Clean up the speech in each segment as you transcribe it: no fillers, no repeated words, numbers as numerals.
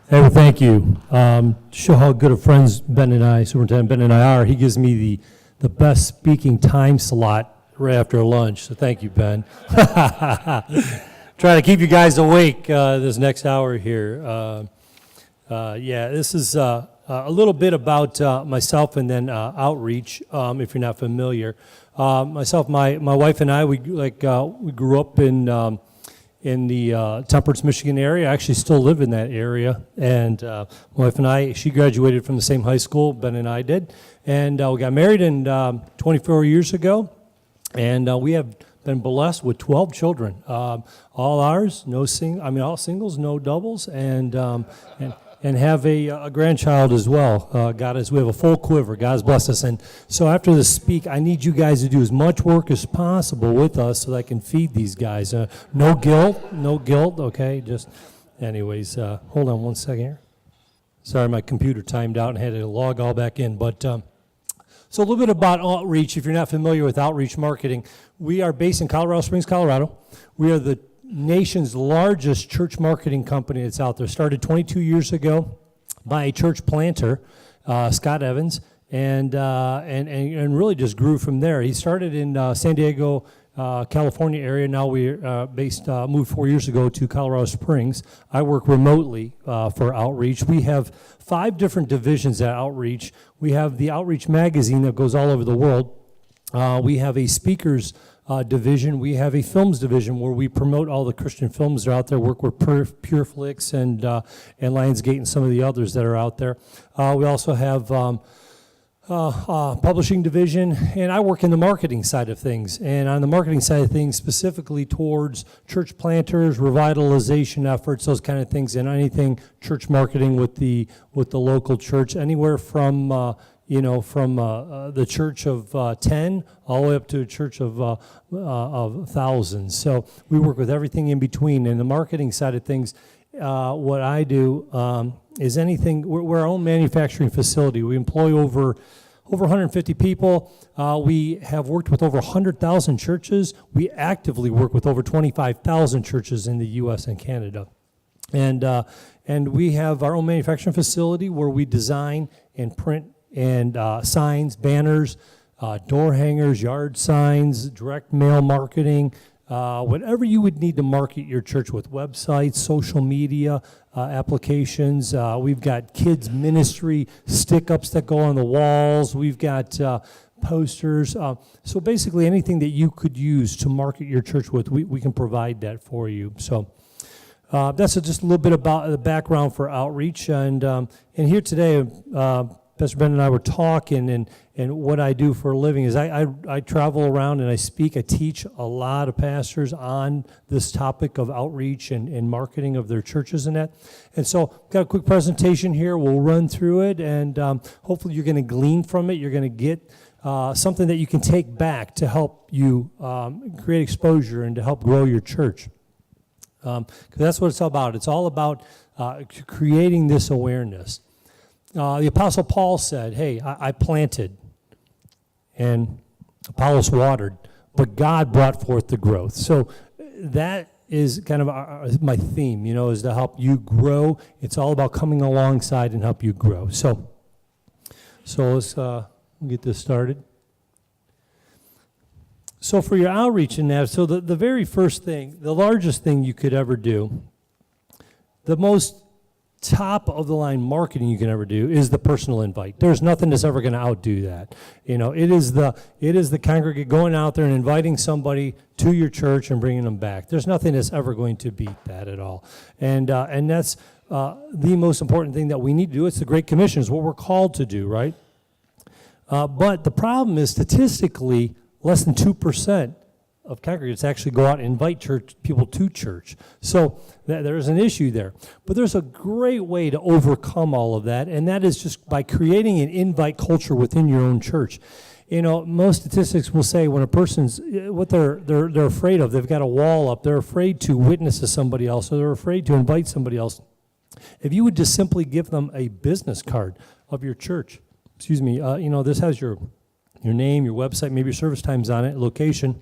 Hey, well, thank you. To show how good of friends Ben and I, Superintendent Ben and I are, he gives me the best speaking time slot right after lunch, so thank you, Ben. Try to keep you guys awake this next hour here. This is a little bit about myself and then outreach, if you're not familiar. My wife and I, we grew up in the Temperance, Michigan area. I actually still live in that area. And my wife and I, she graduated from the same high school Ben and I did. And we got married 24 years ago. And we have been blessed with 12 children. All ours, all singles, no doubles, and have a grandchild as well. We have a full quiver. God's blessed us. And so after this speak, I need you guys to do as much work as possible with us so that I can feed these guys. No guilt, okay? Anyways, hold on one second here. Sorry, my computer timed out and had to log all back in. But so a little bit about outreach. If you're not familiar with outreach marketing, we are based in Colorado Springs, Colorado. We are the nation's largest church marketing company that's out there. Started 22 years ago by a church planter, Scott Evans, and really just grew from there. He started in San Diego, California area. Now we're moved 4 years ago to Colorado Springs. I work remotely for Outreach. We have 5 different divisions at Outreach. We have the Outreach magazine that goes all over the world. We have a speakers division. We have a films division where we promote all the Christian films that are out there, work with Pure Flix and Lionsgate and some of the others that are out there. We also have publishing division, and I work in the marketing side of things. And on the marketing side of things, specifically towards church planters, revitalization efforts, those kind of things, and anything church marketing with the local church, anywhere from the church of 10 all the way up to a church of thousands. So we work with everything in between. And the marketing side of things, what I do is anything. We're our own manufacturing facility. We employ over 150 people. We have worked with over 100,000 churches. We actively work with over 25,000 churches in the U.S. and Canada. And we have our own manufacturing facility where we design and print and signs, banners, door hangers, yard signs, direct mail marketing, whatever you would need to market your church with, websites, social media, applications. We've got kids ministry stick-ups that go on the walls. We've got posters. So basically anything that you could use to market your church with, we can provide that for you. So that's just a little bit about the background for Outreach. And here today, Pastor Ben and I were talking, and what I do for a living is I travel around and I speak. I teach a lot of pastors on this topic of outreach and marketing of their churches and that. And so I've got a quick presentation here. We'll run through it, and hopefully you're going to glean from it. You're going to get something that you can take back to help you create exposure and to help grow your church. Because that's what it's all about. It's all about creating this awareness. The Apostle Paul said, hey, I planted and Apollos watered, but God brought forth the growth. So that is kind of my theme, is to help you grow. It's all about coming alongside and help you grow. So let's get this started. So for your outreach and that, so the very first thing, the largest thing you could ever do, the most top of the line marketing you can ever do is the personal invite. There's nothing that's ever going to outdo that. It is the congregate going out there and inviting somebody to your church and bringing them back. There's nothing that's ever going to beat that at all. And that's the most important thing that we need to do. It's the Great Commission. It's what we're called to do, right? But the problem is statistically less than 2% of congregants actually go out and invite people to church. So there's an issue there. But there's a great way to overcome all of that, and that is just by creating an invite culture within your own church. Most statistics will say when a person's, what they're afraid of, they've got a wall up, they're afraid to witness to somebody else, or they're afraid to invite somebody else. If you would just simply give them a business card of your church, this has your name, your website, maybe your service times on it, location.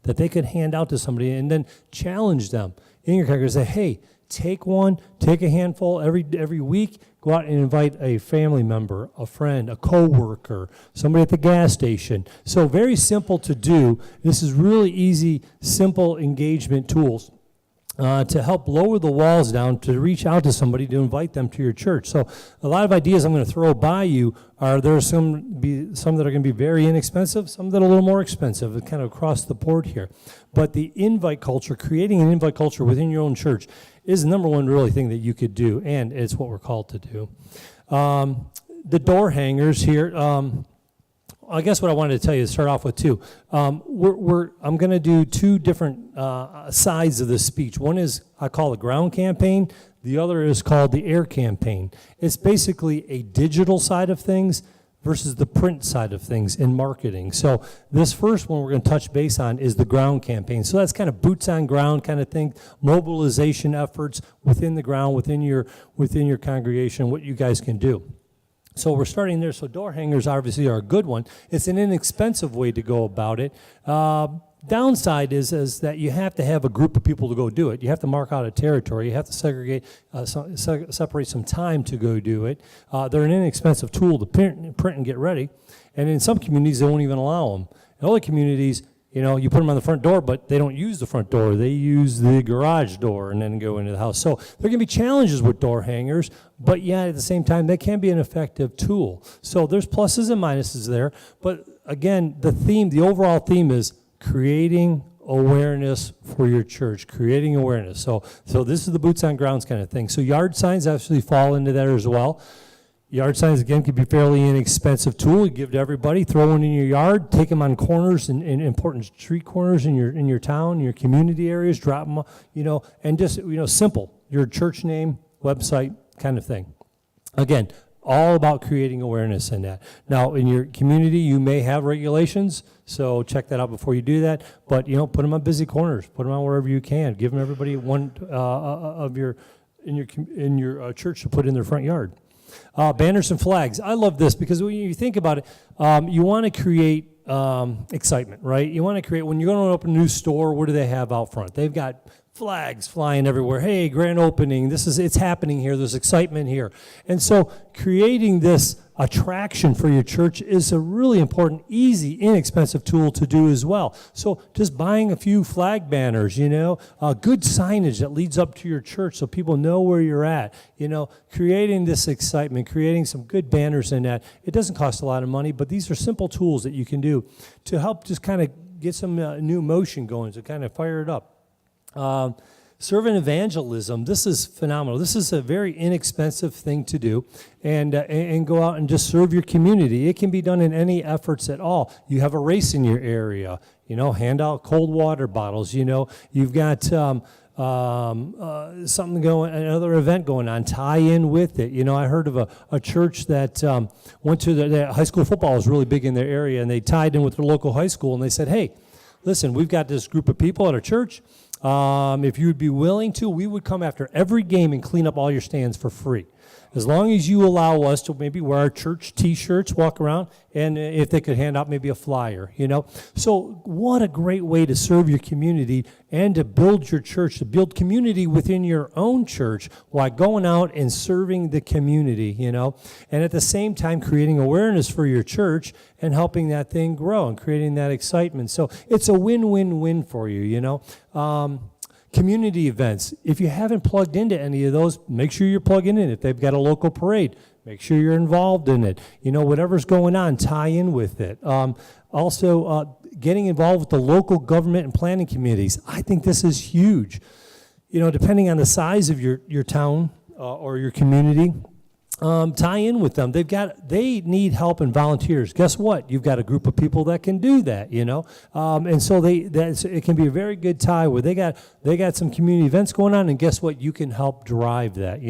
that they could hand out to somebody, and then challenge them in your congregation. Say, hey, take a handful every week, go out and invite a family member, a friend, a coworker, somebody at the gas station. So very simple to do. This is really easy, simple engagement tools to help lower the walls down, to reach out to somebody, to invite them to your church. So a lot of ideas I'm going to throw by you are, there are some that are going to be very inexpensive, some that are a little more expensive, kind of across the board here. But the invite culture, creating an invite culture within your own church, is the number one really thing that you could do, and it's what we're called to do. The door hangers here, I guess what I wanted to tell you to start off with too, I'm going to do two different sides of the speech. One is, I call the ground campaign. The other is called the air campaign. It's basically a digital side of things versus the print side of things in marketing. So this first one we're going to touch base on is the ground campaign. So that's kind of boots on ground kind of thing, mobilization efforts within the ground, within your congregation, what you guys can do. So we're starting there. So door hangers obviously are a good one. It's an inexpensive way to go about it. Downside is that you have to have a group of people to go do it. You have to mark out a territory. You have to segregate, separate some time to go do it. They're an inexpensive tool to print and get ready. And in some communities, they won't even allow them. In other communities, you put them on the front door, but they don't use the front door. They use the garage door and then go into the house. So there can be challenges with door hangers, but yeah, at the same time, they can be an effective tool. So there's pluses and minuses there. But again, the overall theme is creating awareness for your church, creating awareness. So this is the boots on grounds kind of thing. So yard signs actually fall into that as well. Yard signs, again, can be fairly inexpensive tool. You give to everybody, throw one in your yard, take them on corners, in important street corners in your town, your community areas, drop them, and just, simple, your church name, website kind of thing. Again, all about creating awareness in that. Now, in your community, you may have regulations, so check that out before you do that. But, put them on busy corners, put them on wherever you can. Give them everybody one in your church to put in their front yard. Banners and flags. I love this because when you think about it, you want to create excitement, right? You want to create, when you're going to open a new store, what do they have out front? They've got flags flying everywhere. Hey, grand opening. It's happening here. There's excitement here. And so creating this attraction for your church is a really important, easy, inexpensive tool to do as well. So just buying a few flag banners, good signage that leads up to your church so people know where you're at, creating this excitement, creating some good banners in that. It doesn't cost a lot of money, but these are simple tools that you can do to help just kind of get some new motion going, to kind of fire it up. Servant evangelism, this is phenomenal. This is a very inexpensive thing to do, and go out and just serve your community. It can be done in any efforts at all. You have a race in your area, hand out cold water bottles, you've got something going, another event going on, tie in with it. I heard of a church that went to the high school football was really big in their area, and they tied in with their local high school, and they said, hey, listen, we've got this group of people at our church. If you would be willing to, we would come after every game and clean up all your stands for free. As long as you allow us to maybe wear our church T-shirts, walk around, and if they could hand out maybe a flyer, So what a great way to serve your community and to build your church, to build community within your own church while going out and serving the community, And at the same time, creating awareness for your church and helping that thing grow and creating that excitement. So it's a win-win-win for you, Community events. If you haven't plugged into any of those, make sure you're plugging in. If they've got a local parade, make sure you're involved in it. Whatever's going on, tie in with it. Also, getting involved with the local government and planning committees. I think this is huge. Depending on the size of your town or your community, tie in with them. They need help and volunteers. Guess what? You've got a group of people that can do that, and so it can be a very good tie where they got some community events going on, and guess what? You can help drive that,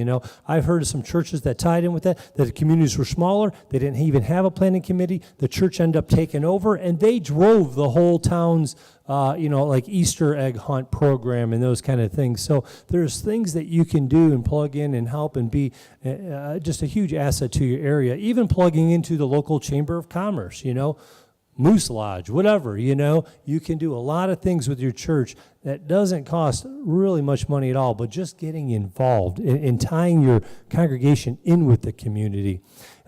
I've heard of some churches that tied in with that the communities were smaller, they didn't even have a planning committee, the church ended up taking over, and they drove the whole town's like Easter egg hunt program and those kind of things. So there's things that you can do and plug in and help and be just a huge asset to your area. Even plugging into the local chamber of commerce, Moose Lodge, whatever, you can do a lot of things with your church that doesn't cost really much money at all, but just getting involved in tying your congregation in with the community.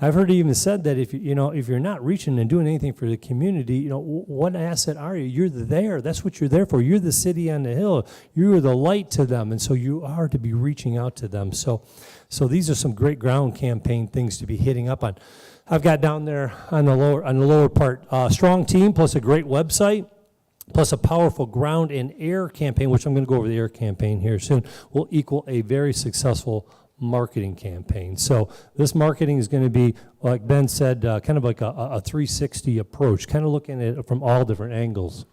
I've heard it even said that if you're not reaching and doing anything for the community, what asset are you? You're there. That's what you're there for. You're the city on the hill. You're the light to them, and so you are to be reaching out to them. So these are some great ground campaign things to be hitting up on. I've got down there on the lower part, strong team plus a great website, plus a powerful ground and air campaign, which I'm going to go over the air campaign here soon, will equal a very successful marketing campaign. So this marketing is going to be, like Ben said, kind of like a 360 approach, kind of looking at it from all different angles.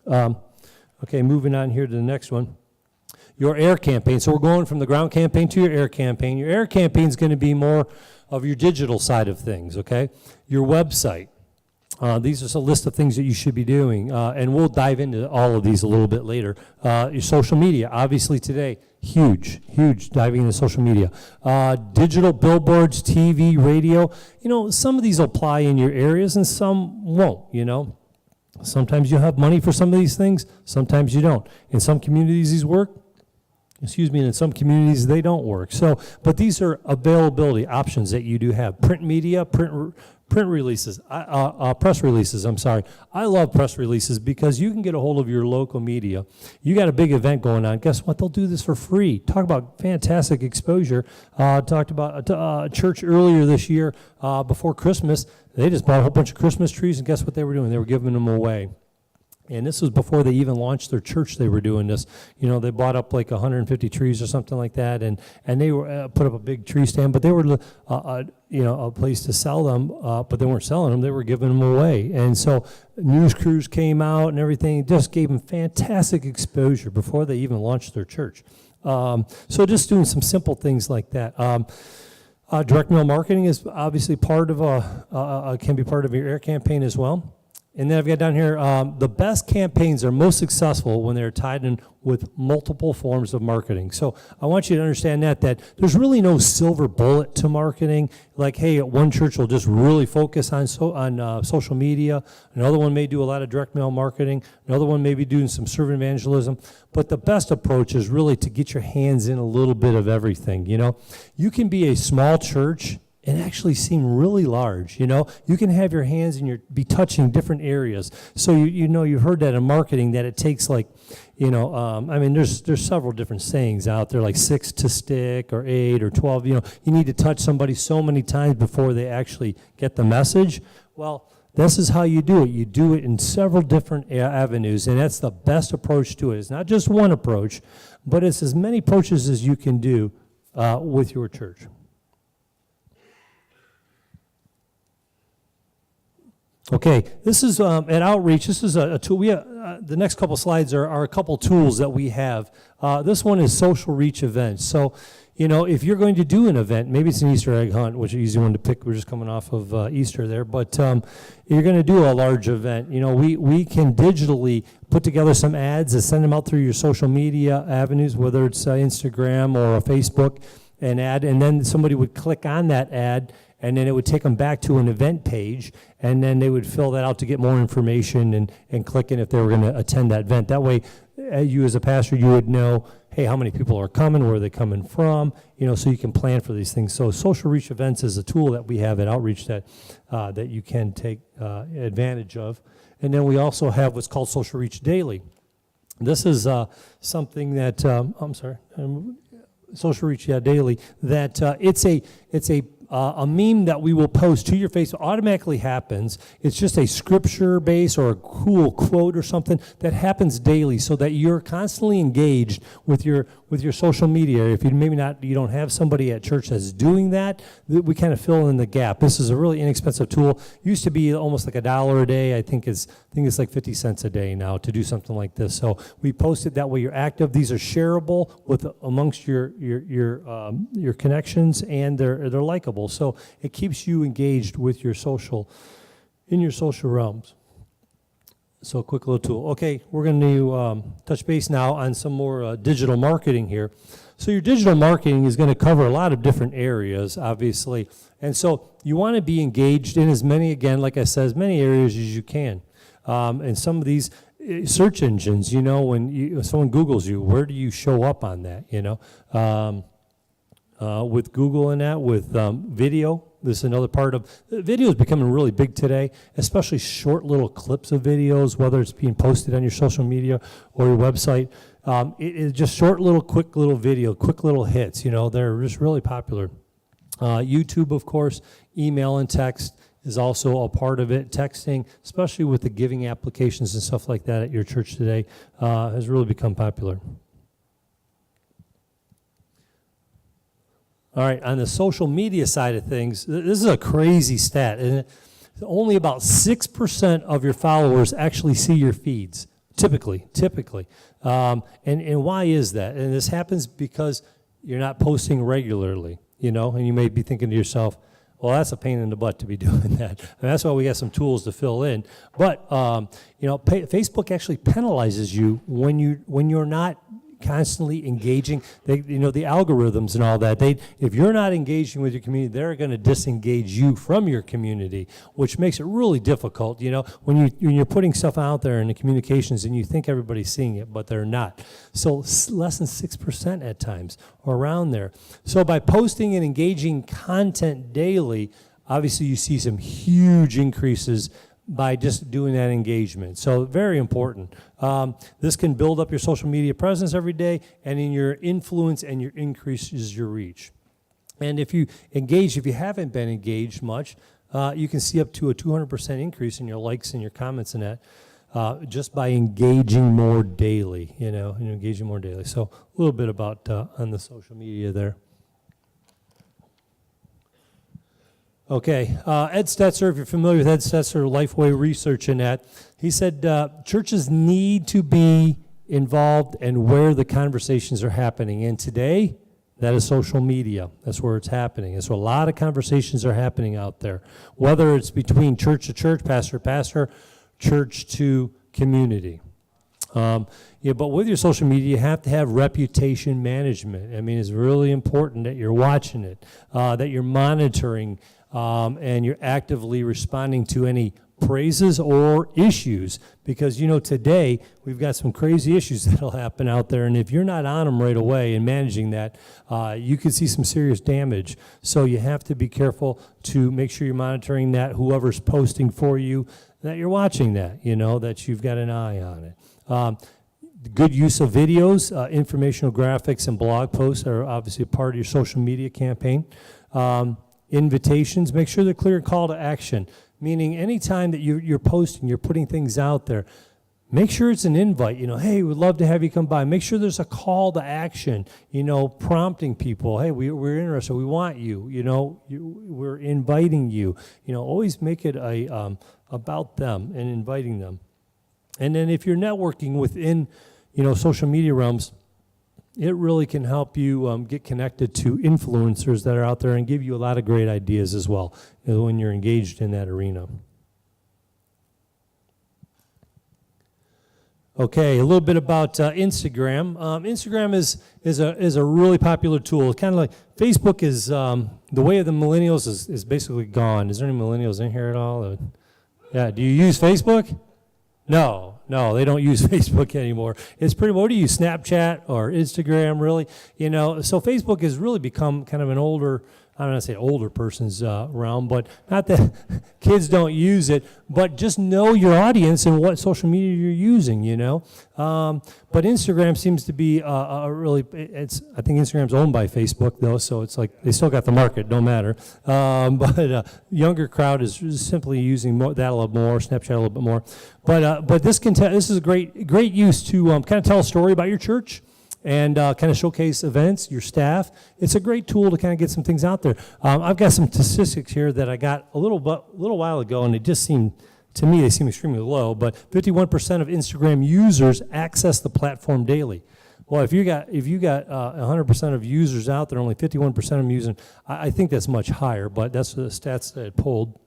Okay, moving on here to the next one. Your air campaign. So we're going from the ground campaign to your air campaign. Your air campaign is going to be more of your digital side of things, okay? Your website. These are a list of things that you should be doing, and we'll dive into all of these a little bit later. Your social media, obviously today, huge, diving into social media. Digital billboards, TV, radio. Some of these will apply in your areas and some won't, Sometimes you have money for some of these things, sometimes you don't. In some communities these work, and in some communities they don't work. But these are availability options that you do have. Print media, print releases, press releases, I love press releases because you can get a hold of your local media. You got a big event going on. Guess what? They'll do this for free. Talk about fantastic exposure. Talked about a church earlier this year before Christmas. They just bought a whole bunch of Christmas trees, and guess what they were doing? They were giving them away. And this was before they even launched their church. They were doing this. They bought up like 150 trees or something like that, and they were put up a big tree stand. But they were, a place to sell them. But they weren't selling them; they were giving them away. And so news crews came out and everything. Just gave them fantastic exposure before they even launched their church. So just doing some simple things like that. Direct mail marketing is obviously part of can be part of your air campaign as well. And then I've got down here, the best campaigns are most successful when they're tied in with multiple forms of marketing. So I want you to understand that there's really no silver bullet to marketing. Like, hey, one church will just really focus on social media. Another one may do a lot of direct mail marketing. Another one may be doing some servant evangelism. But the best approach is really to get your hands in a little bit of everything. You can be a small church and actually seem really large. You can have your hands and be touching different areas. So you've heard that in marketing that it takes there's several different sayings out there, like 6 to stick or 8 or 12. You need to touch somebody so many times before they actually get the message. Well, this is how you do it. You do it in several different avenues, and that's the best approach to it. It's not just one approach, but it's as many approaches as you can do with your church. Okay, this is at Outreach. This is a tool. The next couple slides are a couple tools that we have. This one is social reach events. So, if you're going to do an event, maybe it's an Easter egg hunt, which is an easy one to pick. We're just coming off of Easter there. But you're going to do a large event. We can digitally put together some ads and send them out through your social media avenues, whether it's Instagram or Facebook, an ad, and then somebody would click on that ad, and then it would take them back to an event page, and then they would fill that out to get more information and click in if they were going to attend that event. That way, you as a pastor, you would know, hey, how many people are coming, where are they coming from, so you can plan for these things. So social reach events is a tool that we have at Outreach that you can take advantage of. And then we also have what's called Social Reach Daily. This is something that, Social Reach Daily, that it's a meme that we will post to your face. It automatically happens. It's just a scripture base or a cool quote or something that happens daily, so that you're constantly engaged with your social media. If you don't have somebody at church that's doing that, we kind of fill in the gap. This is a really inexpensive tool. Used to be almost like $1 a day. I think it's like 50 cents a day now to do something like this. So we post it that way. You're active. These are shareable amongst your connections, and they're likable. So it keeps you engaged with in your social realms. So a quick little tool. Okay, we're going to touch base now on some more digital marketing here. So your digital marketing is going to cover a lot of different areas, obviously. And so you want to be engaged in as many areas as you can. And some of these search engines, when someone Googles you, where do you show up on that, with Google and that, with video. This is another part of, video is becoming really big today, especially short little clips of videos, whether it's being posted on your social media or your website. It's just short little, quick little video, quick little hits, they're just really popular. YouTube, of course, email and text is also a part of it. Texting, especially with the giving applications and stuff like that at your church today, has really become popular. All right, on the social media side of things, this is a crazy stat, and only about 6% of your followers actually see your feeds, typically. And why is that? And this happens because you're not posting regularly, and you may be thinking to yourself, well, that's a pain in the butt to be doing that. And that's why we got some tools to fill in. But, Facebook actually penalizes you when you're not constantly engaging. The algorithms and all that, if you're not engaging with your community, they're going to disengage you from your community, which makes it really difficult, when you're putting stuff out there in the communications and you think everybody's seeing it, but they're not. So less than 6% at times, or around there. So by posting and engaging content daily, obviously you see some huge increases by just doing that engagement. So very important. This can build up your social media presence every day, and in your influence, and your increases your reach. And if you haven't been engaged much, you can see up to a 200% increase in your likes and your comments and that, just by engaging more daily, engaging more daily. So a little bit about on the social media there. Okay, Ed Stetzer, if you're familiar with Ed Stetzer, Lifeway Research and that, he said churches need to be involved in where the conversations are happening. And today, that is social media. That's where it's happening. And so a lot of conversations are happening out there, whether it's between church to church, pastor to pastor, church to community. But with your social media, you have to have reputation management. I mean, it's really important that you're watching it, that you're monitoring, and you're actively responding to any praises or issues, because today we've got some crazy issues that'll happen out there, and if you're not on them right away and managing that, you could see some serious damage. So you have to be careful to make sure you're monitoring that, whoever's posting for you, that you're watching that, that you've got an eye on it. Good use of videos, informational graphics, and blog posts are obviously a part of your social media campaign. Invitations, make sure they're clear call to action, meaning anytime that you're posting, you're putting things out there, make sure it's an invite, hey, we'd love to have you come by. Make sure there's a call to action, prompting people, hey, we're interested, we want you, we're inviting you. Always make it about them and inviting them. And then if you're networking within, social media realms, it really can help you get connected to influencers that are out there and give you a lot of great ideas as well when you're engaged in that arena. Okay, a little bit about Instagram. Instagram is a really popular tool. Kind of like Facebook is, the way of the millennials is basically gone. Is there any millennials in here at all? Yeah, do you use Facebook? No, they don't use Facebook anymore. It's pretty, what do you use, Snapchat or Instagram, really? So Facebook has really become kind of an older, I don't want to say older person's realm, but not that kids don't use it, but just know your audience and what social media you're using, But Instagram seems to be a really, I think Instagram's owned by Facebook, though, so it's like they still got the market, no matter. But younger crowd is simply using that a little more, Snapchat a little bit more. But this is a great use to kind of tell a story about your church, and kind of showcase events, your staff. It's a great tool to kind of get some things out there. I've got some statistics here that I got a little while ago, and to me, they seem extremely low, but 51% of Instagram users access the platform daily. Well, if you got 100% of users out there, only 51% of them using, I think that's much higher, but that's the stats that I pulled.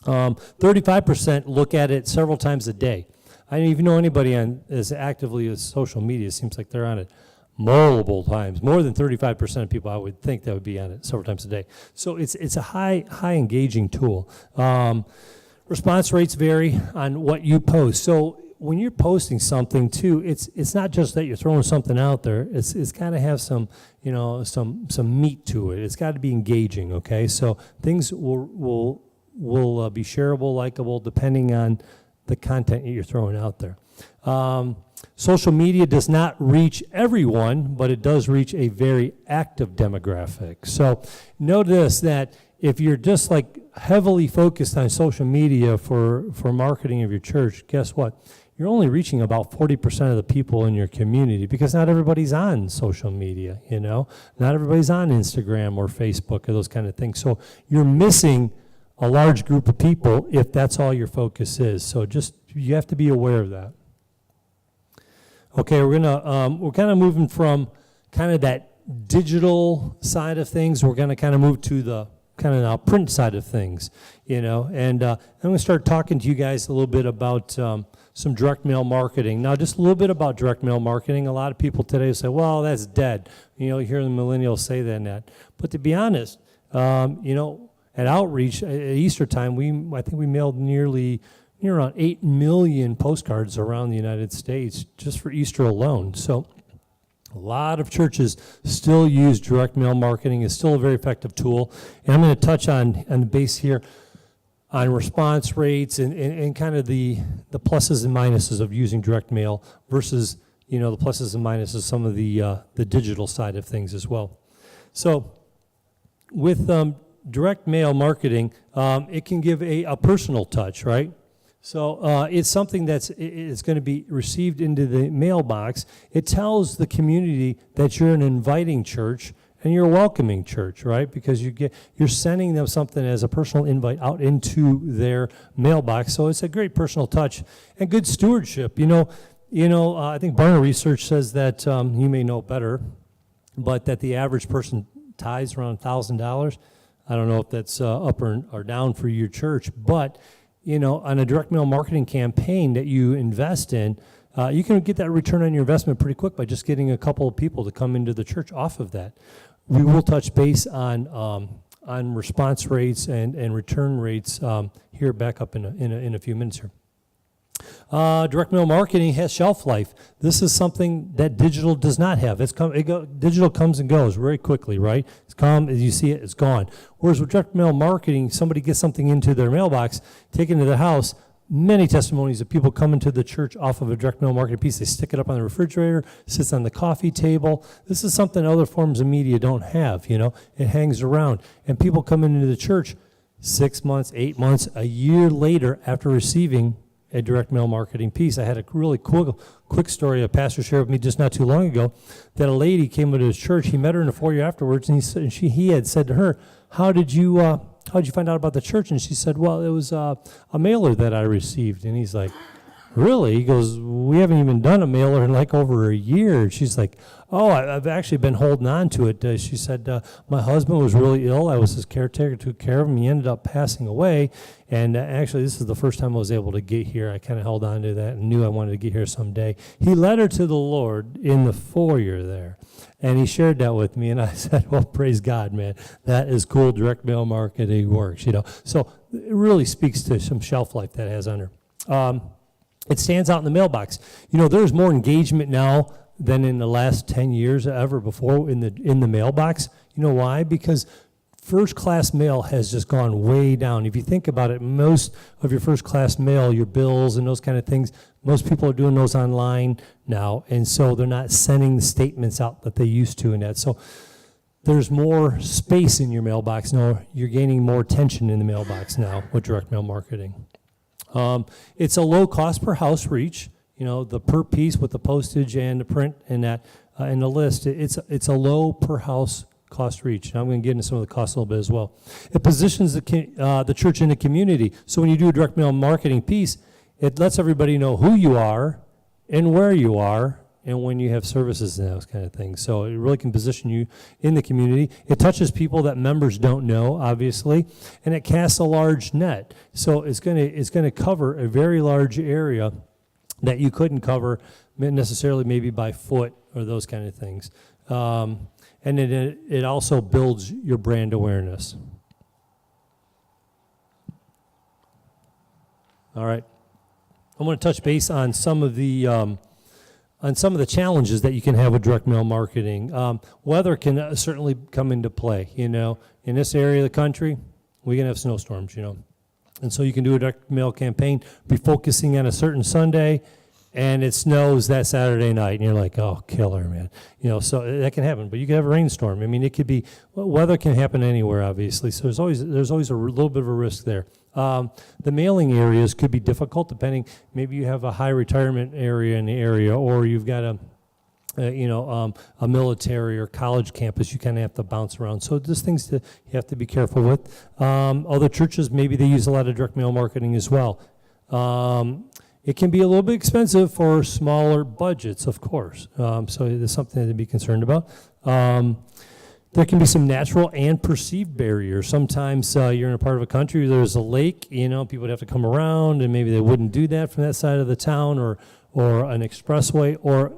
35% look at it several times a day. I don't even know anybody on as actively as social media. It seems like they're on it multiple times. More than 35% of people, I would think, that would be on it several times a day. So it's a high engaging tool. Response rates vary on what you post. So when you're posting something too, it's not just that you're throwing something out there. It's got to have some, some meat to it. It's got to be engaging. Okay, so things will be shareable, likable, depending on the content that you're throwing out there. Social media does not reach everyone, but it does reach a very active demographic. So notice that if you're just like heavily focused on social media for marketing of your church, guess what? You're only reaching about 40% of the people in your community, because not everybody's on social media, Not everybody's on Instagram or Facebook or those kind of things. So you're missing a large group of people if that's all your focus is. So you have to be aware of that. Okay, we're kind of moving from kind of that digital side of things. We're going to kind of move to the kind of now print side of things, and I'm going to start talking to you guys a little bit about some direct mail marketing. Now, just a little bit about direct mail marketing. A lot of people today say, well, that's dead. You hear the millennials say that and that. But to be honest, at Outreach, at Easter time, I think we mailed near around 8 million postcards around the United States just for Easter alone. So a lot of churches still use direct mail marketing. It's still a very effective tool. And I'm going to touch on the base here on response rates and kind of the pluses and minuses of using direct mail versus, the pluses and minuses, some of the digital side of things as well. So with direct mail marketing, it can give a personal touch, right? So it's something it's going to be received into the mailbox. It tells the community that you're an inviting church and you're a welcoming church, right? Because you're sending them something as a personal invite out into their mailbox. So it's a great personal touch and good stewardship. I think Barna research says that you may know better, but that the average person tithes around $1,000. I don't know if that's up or down for your church, but on a direct mail marketing campaign that you invest in, you can get that return on your investment pretty quick by just getting a couple of people to come into the church off of that. We will touch base on response rates and return rates here back up in a few minutes here. Direct mail marketing has shelf life. This is something that digital does not have. Digital comes and goes very quickly, right? It's come, as you see it, it's gone. Whereas with direct mail marketing, somebody gets something into their mailbox, take it into their house. Many testimonies of people coming to the church off of a direct mail marketing piece. They stick it up on the refrigerator, sits on the coffee table. This is something other forms of media don't have, It hangs around. And people come into the church 6 months, 8 months, a year later after receiving a direct mail marketing piece. I had a really quick story a pastor shared with me just not too long ago, that a lady came into his church. He met her in the foyer afterwards, and he had said to her, how did you find out about the church? And she said, well, it was a mailer that I received. And he's like, really? He goes, we haven't even done a mailer in like over a year. And she's like, oh, I've actually been holding on to it. She said, my husband was really ill. I was his caretaker, took care of him. He ended up passing away. And actually, this is the first time I was able to get here. I kind of held on to that and knew I wanted to get here someday. He led her to the Lord in the foyer there. And he shared that with me. And I said, well, praise God, man. That is cool. Direct mail marketing works, So it really speaks to some shelf life that it has on her. It stands out in the mailbox. There's more engagement now than in the last 10 years ever before in the mailbox. You know why? Because first-class mail has just gone way down. If you think about it, most of your first-class mail, your bills and those kind of things, most people are doing those online now, and so they're not sending the statements out that they used to in that. So there's more space in your mailbox now. You're gaining more attention in the mailbox now with direct mail marketing. It's a low cost per house reach. The per piece with the postage and the print and that and the list. It's a low per house cost reach. And I'm going to get into some of the costs a little bit as well. It positions the church in the community. So when you do a direct mail marketing piece, it lets everybody know who you are and where you are and when you have services and those kind of things. So it really can position you in the community. It touches people that members don't know, obviously, and it casts a large net. So it's going to cover a very large area that you couldn't cover necessarily maybe by foot or those kind of things. And it also builds your brand awareness. All right. I want to touch base on some of the challenges that you can have with direct mail marketing. Weather can certainly come into play. You know, in this area of the country, we can have snowstorms. You know, and so you can do a direct mail campaign, be focusing on a certain Sunday, and it snows that Saturday night, and you're like, oh, killer, man. You know, so that can happen. But you can have a rainstorm. I mean, it could be, weather can happen anywhere, obviously. So there's always a little bit of a risk there. The mailing areas could be difficult, depending. Maybe you have a high retirement area in the area, or you've got a military or college campus. You kind of have to bounce around. So there's things that you have to be careful with. Other churches, maybe they use a lot of direct mail marketing as well. It can be a little bit expensive for smaller budgets, of course. So there's something to be concerned about. There can be some natural and perceived barriers. Sometimes you're in a part of a country where there's a lake, you know, people would have to come around, and maybe they wouldn't do that from that side of the town, or an expressway, or,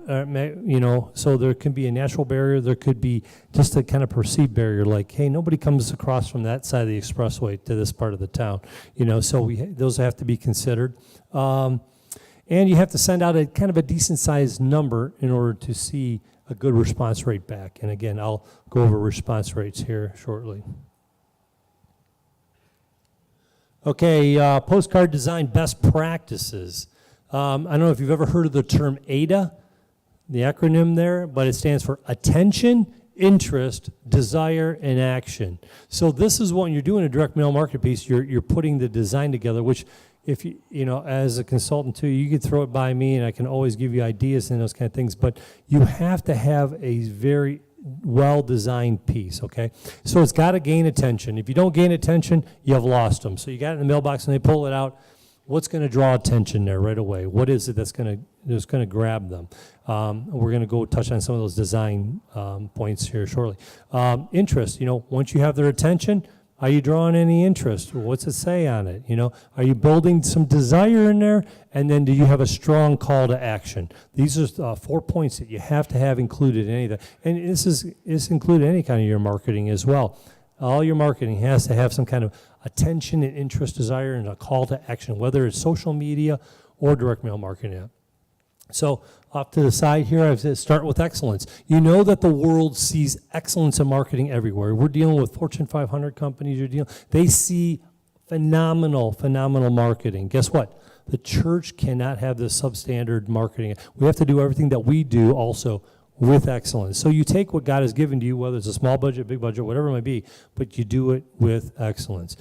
so there can be a natural barrier. There could be just a kind of perceived barrier, like, hey, nobody comes across from that side of the expressway to this part of the town, you know, so those have to be considered. And you have to send out a kind of a decent-sized number in order to see a good response rate back. And again, I'll go over response rates here shortly. Okay, postcard design best practices. I don't know if you've ever heard of the term ADA, the acronym there, but it stands for attention, interest, desire, and action. So this is when you're doing a direct mail market piece, you're putting the design together, which if you know, as a consultant too, you could throw it by me and I can always give you ideas and those kind of things, but you have to have a very well-designed piece, okay? So it's got to gain attention. If you don't gain attention, you have lost them. So you got it in the mailbox and they pull it out. What's going to draw attention there right away? What is it that's going to grab them? We're going to go touch on some of those design points here shortly. Interest, you know, once you have their attention, are you drawing any interest? What's it say on it? You know, are you building some desire in there? And then do you have a strong call to action? These are 4 points that you have to have included in any of that. And this included any kind of your marketing as well. All your marketing has to have some kind of attention and interest, desire, and a call to action, whether it's social media or direct mail marketing. So off to the side here, I said start with excellence. You know that the world sees excellence in marketing everywhere. We're dealing with Fortune 500 companies. They see phenomenal marketing. Guess what? The church cannot have this substandard marketing. We have to do everything that we do also with excellence. So you take what God has given to you, whether it's a small budget, big budget, whatever it might be, but you do it with excellence.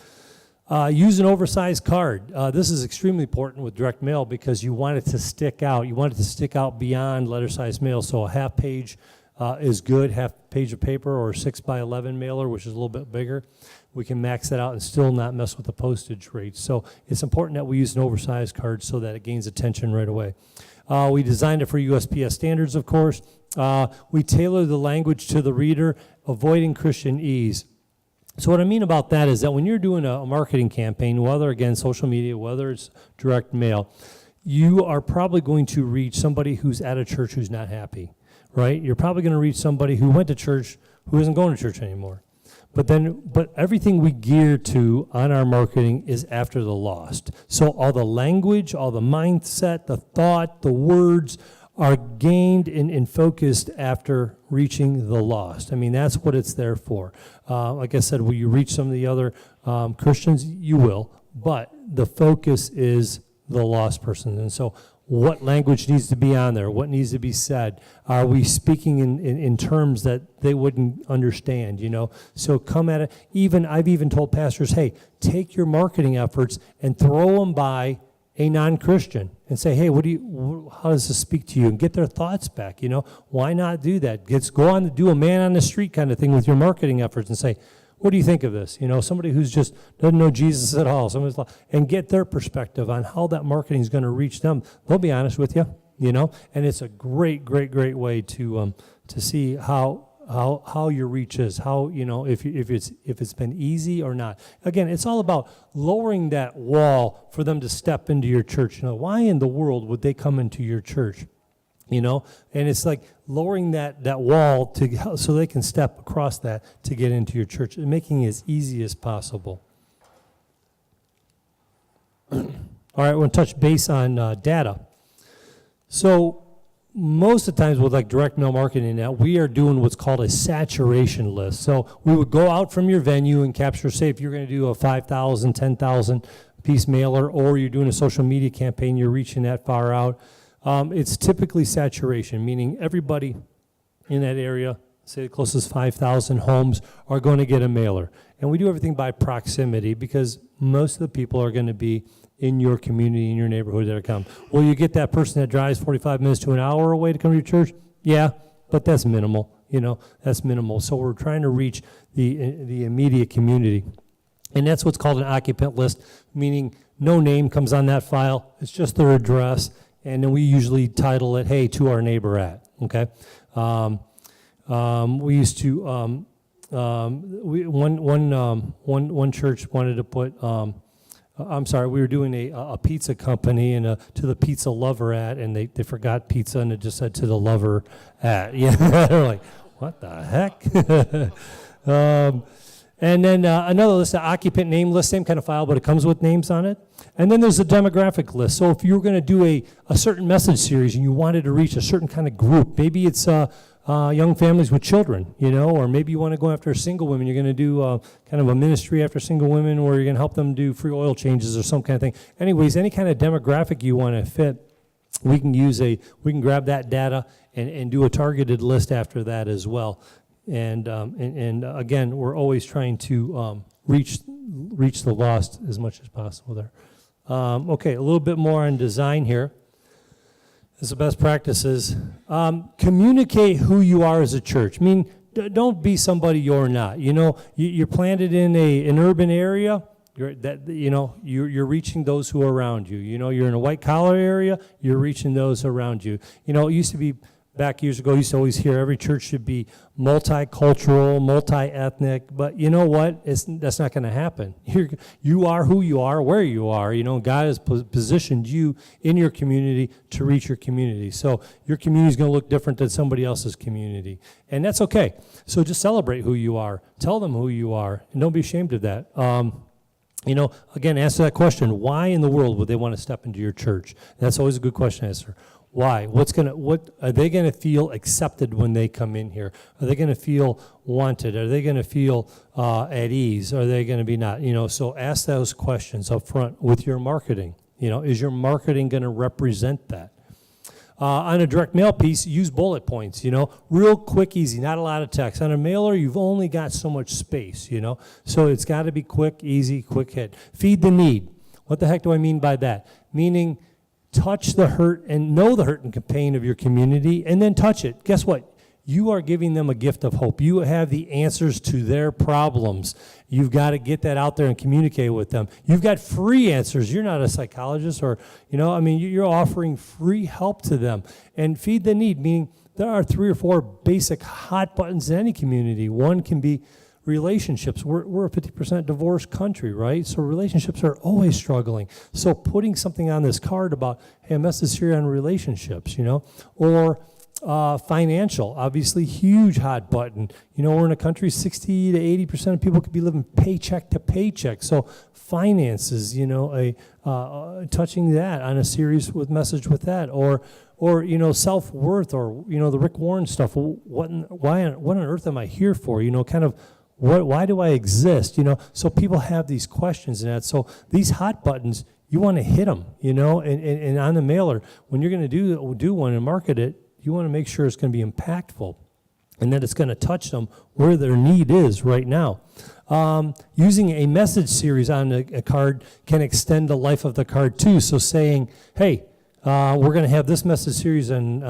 Use an oversized card. This is extremely important with direct mail because you want it to stick out. You want it to stick out beyond letter-sized mail. So a half page is good, half page of paper, or a 6x11 mailer, which is a little bit bigger. We can max that out and still not mess with the postage rate. So it's important that we use an oversized card so that it gains attention right away. We designed it for USPS standards, of course. We tailor the language to the reader, avoiding Christian ease. So what I mean about that is that when you're doing a marketing campaign, whether, again, social media, whether it's direct mail, you are probably going to reach somebody who's at a church who's not happy, right? You're probably going to reach somebody who went to church who isn't going to church anymore. But everything we gear to on our marketing is after the lost. So all the language, all the mindset, the thought, the words are gained and focused after reaching the lost. I mean, that's what it's there for. Like I said, will you reach some of the other Christians? You will, but the focus is the lost person. And so what language needs to be on there? What needs to be said? Are we speaking in terms that they wouldn't understand, you know? So come at it. I've even told pastors, hey, take your marketing efforts and throw them by a non-Christian and say, hey, how does this speak to you? And get their thoughts back, you know? Why not do that? Go on to do a man on the street kind of thing with your marketing efforts and say, what do you think of this? You know, somebody who's just doesn't know Jesus at all, and get their perspective on how that marketing is going to reach them. They'll be honest with you, you know? And it's a great way to see how your reach is, how, you know, if it's been easy or not. Again, it's all about lowering that wall for them to step into your church. You know, why in the world would they come into your church? You know, and it's like lowering that wall so they can step across that to get into your church and making it as easy as possible. All All right, we're going to touch base on data. So most of the times with like direct mail marketing now, we are doing what's called a saturation list. So we would go out from your venue and capture, say if you're going to do a 5,000, 10,000 piece mailer, or you're doing a social media campaign, you're reaching that far out. It's typically saturation, meaning everybody in that area, say the closest 5,000 homes, are going to get a mailer. And we do everything by proximity because most of the people are going to be in your community, in your neighborhood that are coming. Will you get that person that drives 45 minutes to an hour away to come to your church? Yeah, but that's minimal, that's minimal. So we're trying to reach the immediate community. And that's what's called an occupant list, meaning no name comes on that file, it's just their address, and then we usually title it, hey, to our neighbor at, okay? We used to, one church wanted to put, we were doing a pizza company and to the pizza lover at, and they forgot pizza and it just said to the lover at. Yeah, they're like, what the heck? And then another list, the occupant name list, same kind of file, but it comes with names on it. And then there's a demographic list. So if you were going to do a certain message series and you wanted to reach a certain kind of group, maybe it's young families with children, or maybe you want to go after single women. You're going to do kind of a ministry after single women where you're going to help them do free oil changes or some kind of thing. Anyways, any kind of demographic you want to fit, we can grab that data and do a targeted list after that as well. And again, we're always trying to reach the lost as much as possible there. Okay, a little bit more on design here. As the best practices, communicate who you are as a church. I mean, don't be somebody you're not. You're planted in an urban area. You're reaching those who are around you. You're in a white collar area. You're reaching those around you. It used to be. Back years ago, I used to always hear every church should be multicultural, multi-ethnic, but you know what? That's not going to happen. You are who you are, where you are. God has positioned you in your community to reach your community. So your community is going to look different than somebody else's community, and that's okay. So just celebrate who you are. Tell them who you are, and don't be ashamed of that. Again, answer that question. Why in the world would they want to step into your church? And that's always a good question to answer. Why? What are they going to feel accepted when they come in here? Are they going to feel wanted? Are they going to feel at ease? Are they going to be not? So ask those questions up front with your marketing. Is your marketing going to represent that? On a direct mail piece, use bullet points, real quick, easy, not a lot of text. On a mailer, you've only got so much space, so it's got to be quick, easy, quick hit. Feed the need. What the heck do I mean by that? Meaning, touch the hurt and know the hurt and pain of your community, and then touch it. Guess what? You are giving them a gift of hope. You have the answers to their problems. You've got to get that out there and communicate with them. You've got free answers. You're not a psychologist you're offering free help to them. And feed the need, meaning there are 3 or 4 basic hot buttons in any community. One can be relationships. We're a 50% divorced country, right? So relationships are always struggling. So putting something on this card about, hey, a message here on relationships, or financial, obviously huge hot button. We're in a country 60 to 80% of people could be living paycheck to paycheck. So finances, touching that on a series with message with that, or self-worth, or the Rick Warren stuff. What on earth am I here for? Why do I exist? So people have these questions and that. So these hot buttons, you want to hit them, and on the mailer, when you're going to do one and market it, you want to make sure it's going to be impactful and that it's going to touch them where their need is right now. Using a message series on a card can extend the life of the card too. So saying, hey, we're going to have this message series on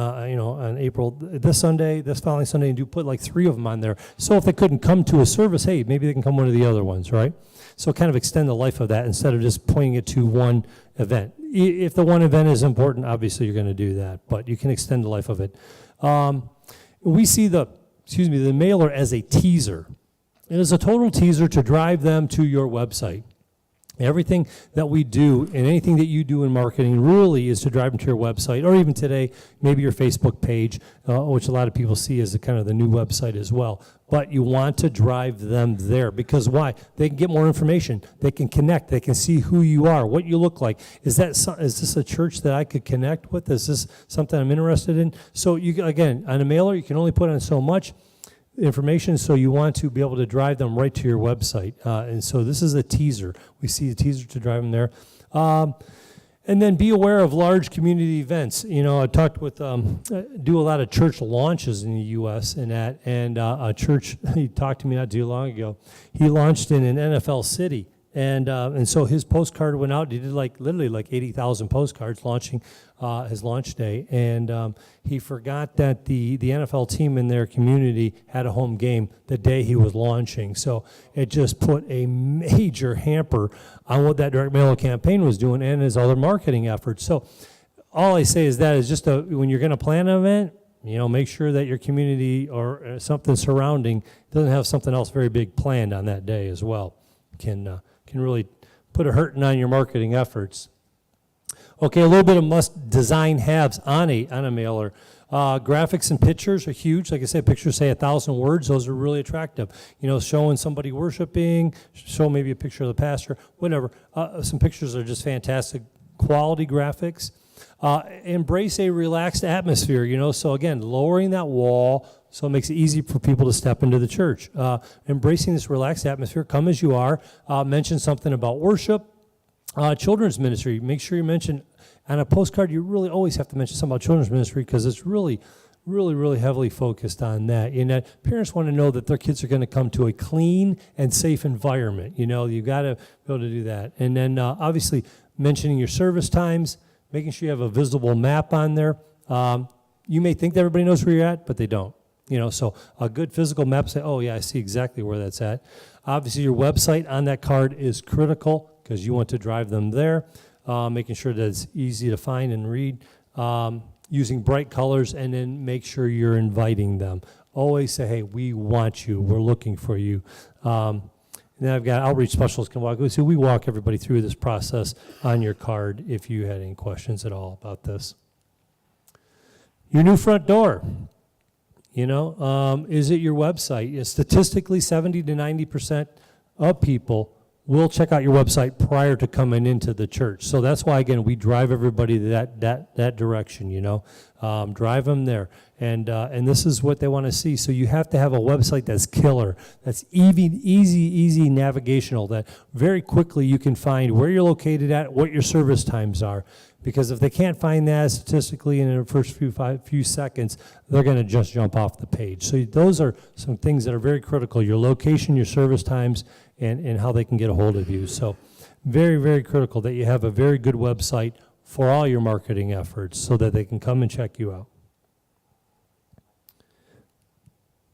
April, this Sunday, this following Sunday, and put like 3 of them on there. So if they couldn't come to a service, hey, maybe they can come one of the other ones, right? So kind of extend the life of that instead of just pointing it to one event. If the one event is important, obviously you're going to do that, but you can extend the life of it. We see the mailer as a teaser. It is a total teaser to drive them to your website. Everything that we do and anything that you do in marketing really is to drive them to your website, or even today, maybe your Facebook page, which a lot of people see as kind of the new website as well. But you want to drive them there because why? They can get more information. They can connect. They can see who you are, what you look like. Is this a church that I could connect with? Is this something I'm interested in? So you, again, on a mailer, you can only put on so much information, so you want to be able to drive them right to your website. And so this is a teaser. We see a teaser to drive them there. And then be aware of large community events. You know, I talked with, do a lot of church launches in the U.S. and that, and a church, he talked to me not too long ago, he launched in an NFL city. And so his postcard went out. He did literally 80,000 postcards launching his launch day. And he forgot that the NFL team in their community had a home game the day he was launching. So it just put a major hamper on what that direct mail campaign was doing and his other marketing efforts. So all I say is that is just when you're going to plan an event, you know, make sure that your community or something surrounding doesn't have something else very big planned on that day as well. Can really put a hurting on your marketing efforts. Okay, a little bit of must design haves on a mailer. Graphics and pictures are huge. Like I said, pictures say 1,000 words. Those are really attractive. You know, showing somebody worshiping, show maybe a picture of the pastor, whatever. Some pictures are just fantastic. Quality graphics. Embrace a relaxed atmosphere, you know. So again, lowering that wall so it makes it easy for people to step into the church. Embracing this relaxed atmosphere, come as you are. Mention something about worship. Children's ministry, make sure you mention, on a postcard, you really always have to mention something about children's ministry because it's really heavily focused on that. You know, parents want to know that their kids are going to come to a clean and safe environment. You know, you've got to be able to do that. And then obviously mentioning your service times, making sure you have a visible map on there. You may think that everybody knows where you're at, but they don't. You know, so a good physical map say, oh yeah, I see exactly where that's at. Obviously your website on that card is critical because you want to drive them there. Making sure that it's easy to find and read. Using bright colors, and then make sure you're inviting them. Always say, hey, we want you, we're looking for you. And then I've got outreach specialists can walk. So we walk everybody through this process on your card if you had any questions at all about this. Your new front door. You know, is it your website? Statistically, 70 to 90% of people will check out your website prior to coming into the church. So that's why, again, we drive everybody that direction, you know. Drive them there. And this is what they want to see. So you have to have a website that's killer, that's easy navigational, that very quickly you can find where you're located at, what your service times are. Because if they can't find that statistically in the first few seconds, they're going to just jump off the page. So those are some things that are very critical: your location, your service times, and how they can get a hold of you. So very critical that you have a very good website for all your marketing efforts so that they can come and check you out.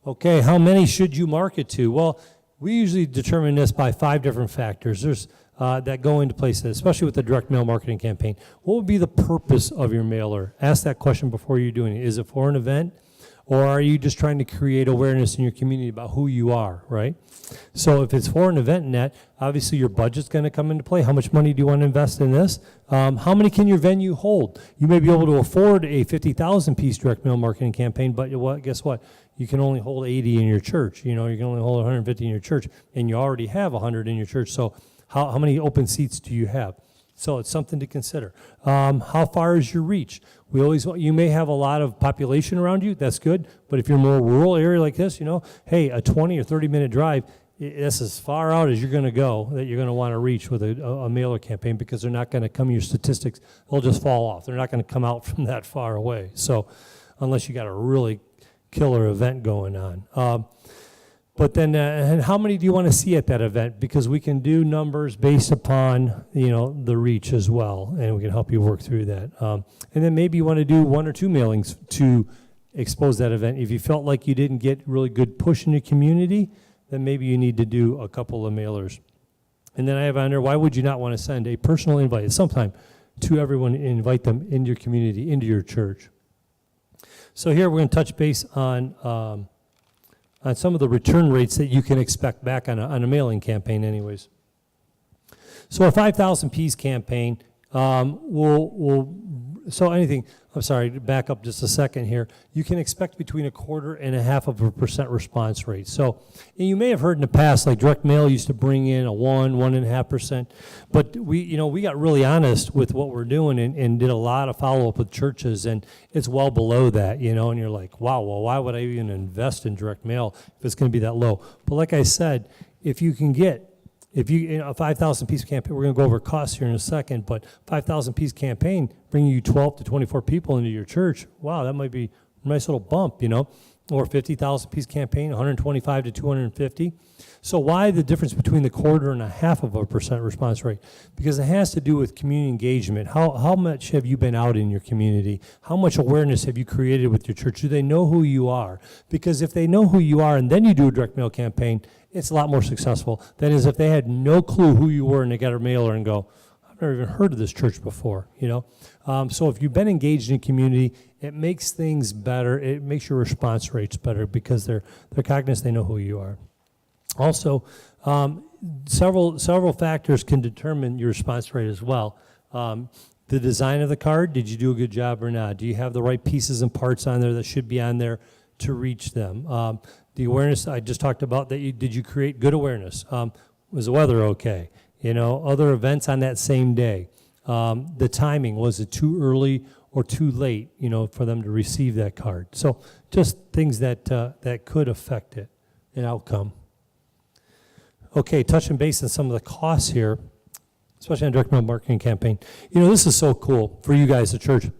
Okay, how many should you market to? Well, we usually determine this by 5 different factors. There's that go into place, especially with the direct mail marketing campaign. What would be the purpose of your mailer? Ask that question before you're doing it. Is it for an event? Or are you just trying to create awareness in your community about who you are, right? So if it's for an event in that, obviously your budget's going to come into play. How much money do you want to invest in this? How many can your venue hold? You may be able to afford a 50,000-piece direct mail marketing campaign, but guess what? You can only hold 80 in your church. You know, you can only hold 150 in your church, and you already have 100 in your church. So how many open seats do you have? So it's something to consider. How far is your reach? You may have a lot of population around you, that's good, but if you're in a more rural area like this, you know, hey, a 20 or 30-minute drive, that's as far out as you're going to go that you're going to want to reach with a mailer campaign, because they're not going to come, your statistics, they'll just fall off. They're not going to come out from that far away. So unless you got a really killer event going on. But then, and how many do you want to see at that event? Because we can do numbers based upon, you know, the reach as well, and we can help you work through that. And then maybe you want to do 1 or 2 mailings to expose that event. If you felt like you didn't get really good push in your community, then maybe you need to do a couple of mailers. And then I have on there, why would you not want to send a personal invite at some time to everyone and invite them into your community, into your church? So here we're going to touch base on some of the return rates that you can expect back on a mailing campaign anyways. So a 5,000 piece campaign so anything, I'm sorry, to back up just a second here. You can expect between 1/4% response rate. So, and you may have heard in the past, like direct mail used to bring in a 1.5%, but we got really honest with what we're doing and did a lot of follow-up with churches, and it's well below that, and you're like, wow, well, why would I even invest in direct mail if it's going to be that low? But like I said, if you a 5,000 piece campaign, we're going to go over costs here in a second, but 5,000 piece campaign bringing you 12 to 24 people into your church, wow, that might be a nice little bump, or 50,000 piece campaign, 125 to 250. So why the difference between the 1/4% response rate? Because it has to do with community engagement. How much have you been out in your community? How much awareness have you created with your church? Do they know who you are? Because if they know who you are and then you do a direct mail campaign, it's a lot more successful than is if they had no clue who you were and they got a mailer and go, I've never even heard of this church before, So if you've been engaged in community, it makes things better. It makes your response rates better because they're cognizant, they know who you are. Also, several factors can determine your response rate as well. The design of the card, did you do a good job or not? Do you have the right pieces and parts on there that should be on there to reach them? The awareness I just talked about, did you create good awareness? Was the weather okay? Other events on that same day. The timing, was it too early or too late, for them to receive that card? So just things that could affect it, an outcome. Okay, touching base on some of the costs here, especially on direct mail marketing campaign. This is so cool for you guys at church.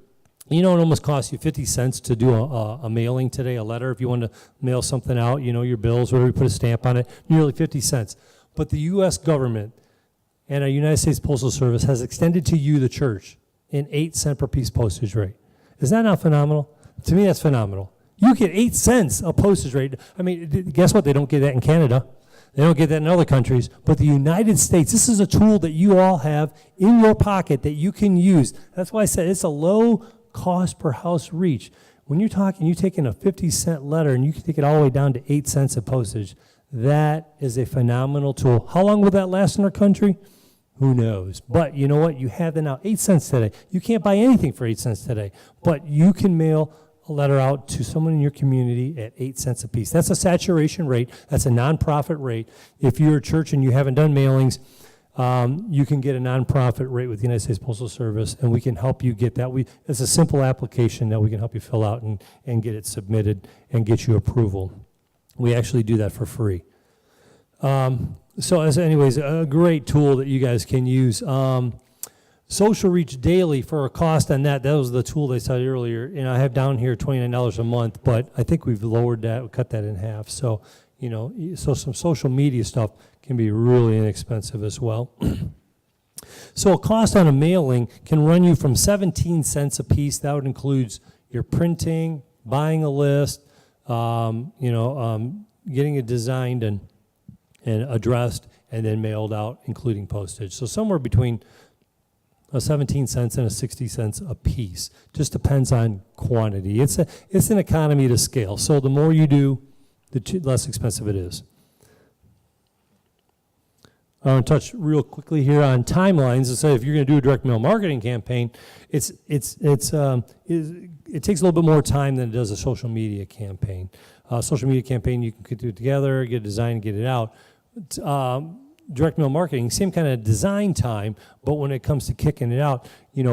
It almost costs you 50 cents to do a mailing today, a letter. If you want to mail something out, your bills, whatever, you put a stamp on it, nearly 50 cents. But the U.S. government and our United States Postal Service has extended to you, the church, an 8-cent per piece postage rate. Is that not phenomenal? To me, that's phenomenal. You get 8 cents a postage rate. I mean, guess what? They don't get that in Canada. They don't get that in other countries. But the United States, this is a tool that you all have in your pocket that you can use. That's why I said it's a low cost per house reach. When you're taking a 50-cent letter and you can take it all the way down to 8 cents of postage, that is a phenomenal tool. How long will that last in our country? Who knows? But you know what? You have that now, 8 cents today. You can't buy anything for 8 cents today, but you can mail a letter out to someone in your community at 8 cents a piece. That's a saturation rate. That's a nonprofit rate. If you're a church and you haven't done mailings, you can get a nonprofit rate with the United States Postal Service, and we can help you get that. It's a simple application that we can help you fill out and get it submitted and get you approval. We actually do that for free. So anyways, a great tool that you guys can use. Social Reach Daily, for a cost on that was the tool they said earlier. I have down here $29 a month, but I think we've lowered that, we cut that in half. So, so some social media stuff can be really inexpensive as well. So a cost on a mailing can run you from 17 cents a piece. That would include your printing, buying a list, getting it designed and addressed and then mailed out, including postage. So somewhere between 17 cents and 60 cents a piece. Just depends on quantity. It's an economy to scale. So the more you do, the less expensive it is. I want to touch real quickly here on timelines. And say if you're going to do a direct mail marketing campaign, it takes a little bit more time than it does a social media campaign. Social media campaign, you can do it together, get a design, get it out. Direct mail marketing, same kind of design time, but when it comes to kicking it out, you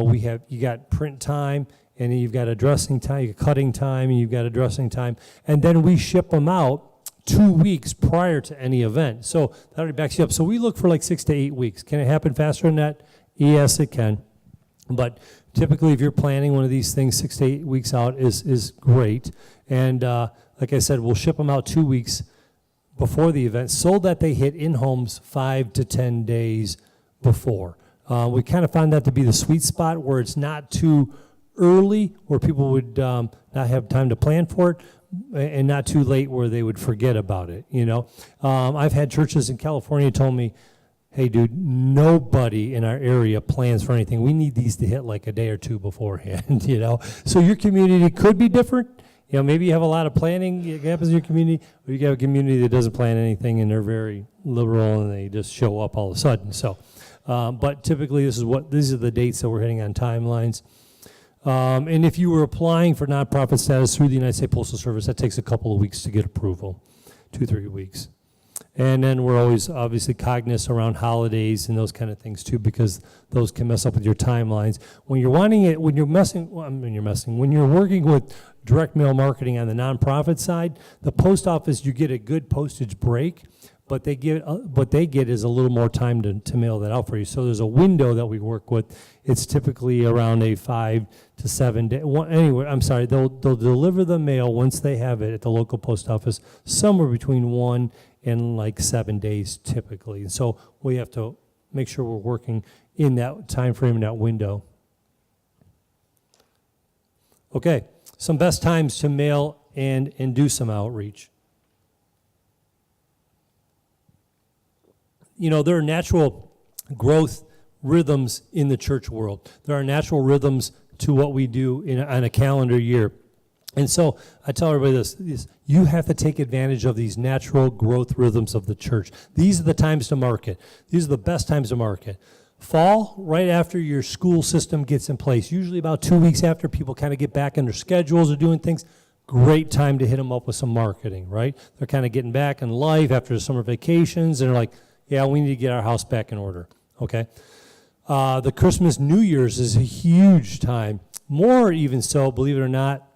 got print time, and then you've got addressing time, you got cutting time, and you've got addressing time, and then we ship them out 2 weeks prior to any event. So that already backs you up. So we look for like 6 to 8 weeks. Can it happen faster than that? Yes, it can. But typically, if you're planning one of these things 6 to 8 weeks out is great. And like I said, we'll ship them out 2 weeks before the event so that they hit in homes 5 to 10 days before. We kind of found that to be the sweet spot where it's not too early, where people would not have time to plan for it, and not too late where they would forget about it, I've had churches in California tell me, hey, dude, nobody in our area plans for anything. We need these to hit like a day or two beforehand, So your community could be different. Maybe you have a lot of planning that happens in your community, or you have a community that doesn't plan anything and they're very liberal and they just show up all of a sudden. So But typically, these are the dates that we're hitting on timelines. And if you were applying for nonprofit status through the United States Postal Service, that takes a couple of weeks to get approval, 2-3 weeks. And then we're always obviously cognizant around holidays and those kind of things too, because those can mess up with your timelines. When you're working with direct mail marketing on the nonprofit side, the post office, you get a good postage break, but what they get is a little more time to mail that out for you. So there's a window that we work with. It's typically around a 5 to 7 day. They'll deliver the mail once they have it at the local post office, somewhere between 1 and like 7 days typically. And so we have to make sure we're working in that time frame, in that window. Okay, some best times to mail and do some outreach. You know, there are natural growth rhythms in the church world. There are natural rhythms to what we do on a calendar year. And so I tell everybody this, you have to take advantage of these natural growth rhythms of the church. These are the times to market. These are the best times to market. Fall, right after your school system gets in place, usually about 2 weeks after people kind of get back in their schedules or doing things, great time to hit them up with some marketing, right? They're kind of getting back in life after the summer vacations, and they're like, yeah, we need to get our house back in order, okay? The Christmas, New Year's is a huge time. More even so, believe it or not,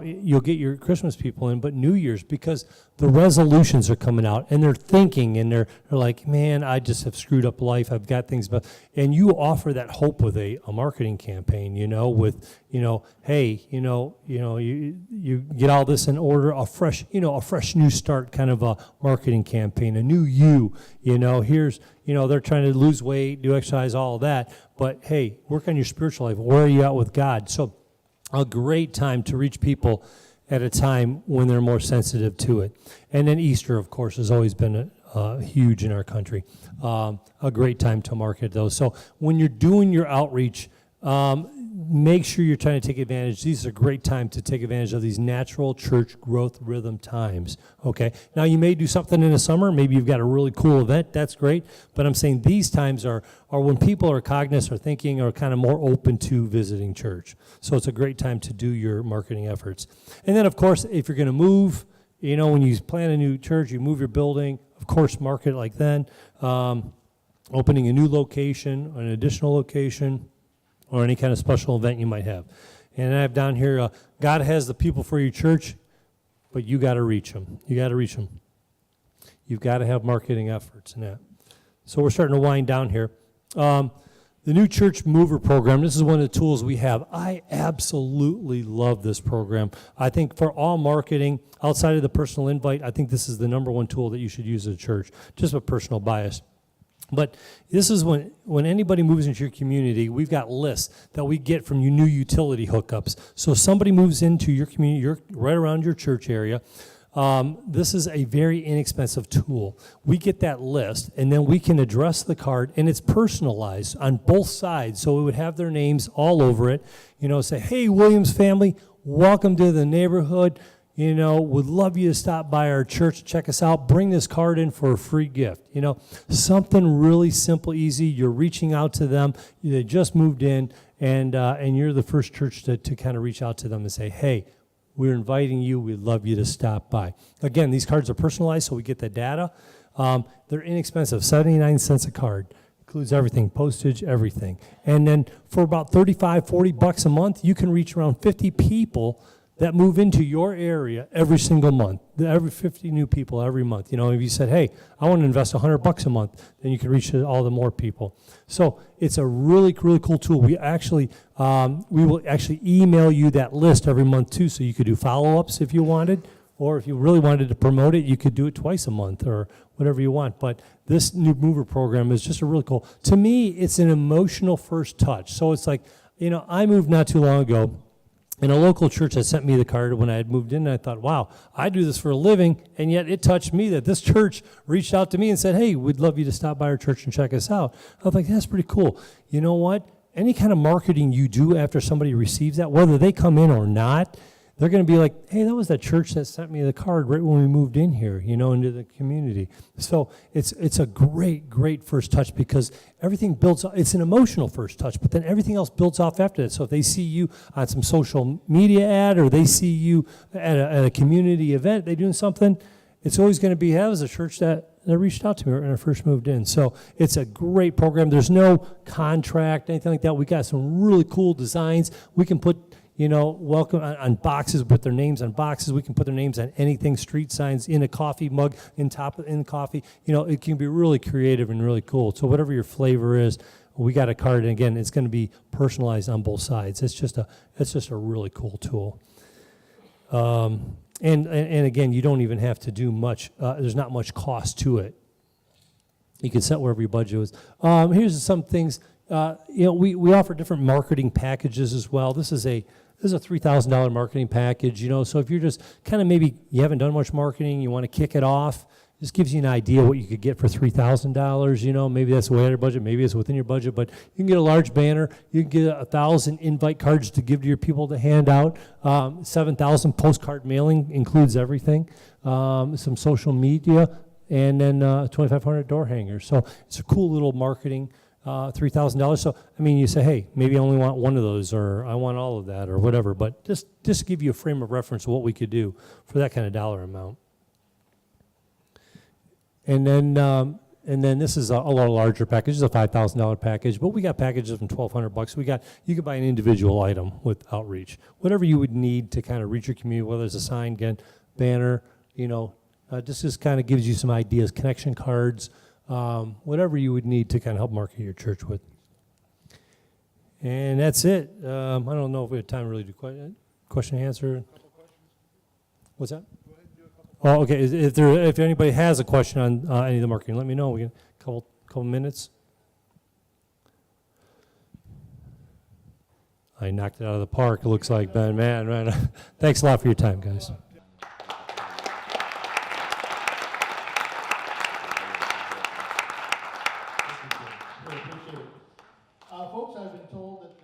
you'll get your Christmas people in, but New Year's, because the resolutions are coming out, and they're thinking, and they're like, man, I just have screwed up life. I've got things, and you offer that hope with a marketing campaign, hey, you get all this in order, a fresh new start kind of a marketing campaign, a new here's, they're trying to lose weight, do exercise, all of that, but hey, work on your spiritual life. Where are you at with God? So a great time to reach people at a time when they're more sensitive to it. And then Easter, of course, has always been huge in our country. A great time to market those. So when you're doing your outreach, make sure you're trying to take advantage. These are a great time to take advantage of these natural church growth rhythm times, okay? Now, you may do something in the summer. Maybe you've got a really cool event. That's great. But I'm saying these times are when people are cognizant or thinking or kind of more open to visiting church. So it's a great time to do your marketing efforts. And then, of course, if you're going to move, when you plan a new church, you move your building, of course, market like then. Opening a new location, an additional location, or any kind of special event you might have. And I have down here, God has the people for your church, but you got to reach them. You got to reach them. You've got to have marketing efforts in that. So we're starting to wind down here. The new church mover program, this is one of the tools we have. I absolutely love this program. I think for all marketing, outside of the personal invite, I think this is the number one tool that you should use at a church, just a personal bias. But this is when anybody moves into your community, we've got lists that we get from your new utility hookups. So if somebody moves into your community, right around your church area, this is a very inexpensive tool. We get that list, and then we can address the card, and it's personalized on both sides. So we would have their names all over it. Say, hey, Williams family, welcome to the neighborhood. Would love you to stop by our church, check us out, bring this card in for a free gift. Something really simple, easy. You're reaching out to them. They just moved in, and you're the first church to kind of reach out to them and say, hey, we're inviting you. We'd love you to stop by. Again, these cards are personalized, so we get the data. They're inexpensive, 79 cents a card. Includes everything, postage, everything. And then for about $35, $40 a month, you can reach around 50 people that move into your area every single month, every 50 new people every month. If you said, hey, I want to invest $100 a month, then you can reach all the more people. So it's a really, really cool tool. We will actually email you that list every month too, so you could do follow-ups if you wanted, or if you really wanted to promote it, you could do it twice a month or whatever you want. But this new mover program is just a really cool. To me, it's an emotional first touch. So it's like, I moved not too long ago, and a local church had sent me the card when I had moved in, and I thought, wow, I do this for a living, and yet it touched me that this church reached out to me and said, hey, we'd love you to stop by our church and check us out. I was like, that's pretty cool. You know what? Any kind of marketing you do after somebody receives that, whether they come in or not, they're going to be like, hey, that was that church that sent me the card right when we moved in here, into the community. So it's a great first touch, because everything builds, it's an emotional first touch, but then everything else builds off after that. So if they see you on some social media ad, or they see you at a community event, they doing something, it's always going to be, that was a church that reached out to me when I first moved in. So it's a great program. There's no contract, anything like that. We got some really cool designs. We can put, welcome on boxes, put their names on boxes. We can put their names on anything, street signs, in a coffee mug, in coffee. It can be really creative and really cool. So whatever your flavor is, we got a card, and again, it's going to be personalized on both sides. It's just a really cool tool. And again, you don't even have to do much. There's not much cost to it. You can set wherever your budget is. Here's some things. We offer different marketing packages as well. This is a $3,000 marketing package. So if you're just kind of, maybe you haven't done much marketing, you want to kick it off, this gives you an idea what you could get for $3,000. Maybe that's way out of your budget, maybe it's within your budget, but you can get a large banner. You can get 1,000 invite cards to give to your people to hand out. 7,000 postcard mailing, includes everything. Some social media, and then 2,500 door hangers. So it's a cool little marketing, $3,000. So, you say, hey, maybe I only want one of those, or I want all of that, or whatever. But just to give you a frame of reference of what we could do for that kind of dollar amount. And then this is a little larger package. This is a $5,000 package, but we got packages from $1,200. You could buy an individual item with Outreach, whatever you would need to kind of reach your community, whether it's a sign, again, banner, this just kind of gives you some ideas, connection cards, whatever you would need to kind of help market your church with. And that's it. I don't know if we have time to really do question and answer. What's that? Oh, okay. If anybody has a question on any of the marketing, let me know. We got a couple minutes. I knocked it out of the park. It looks like, man. Right. Thanks a lot for your time, guys. Folks, I've been told that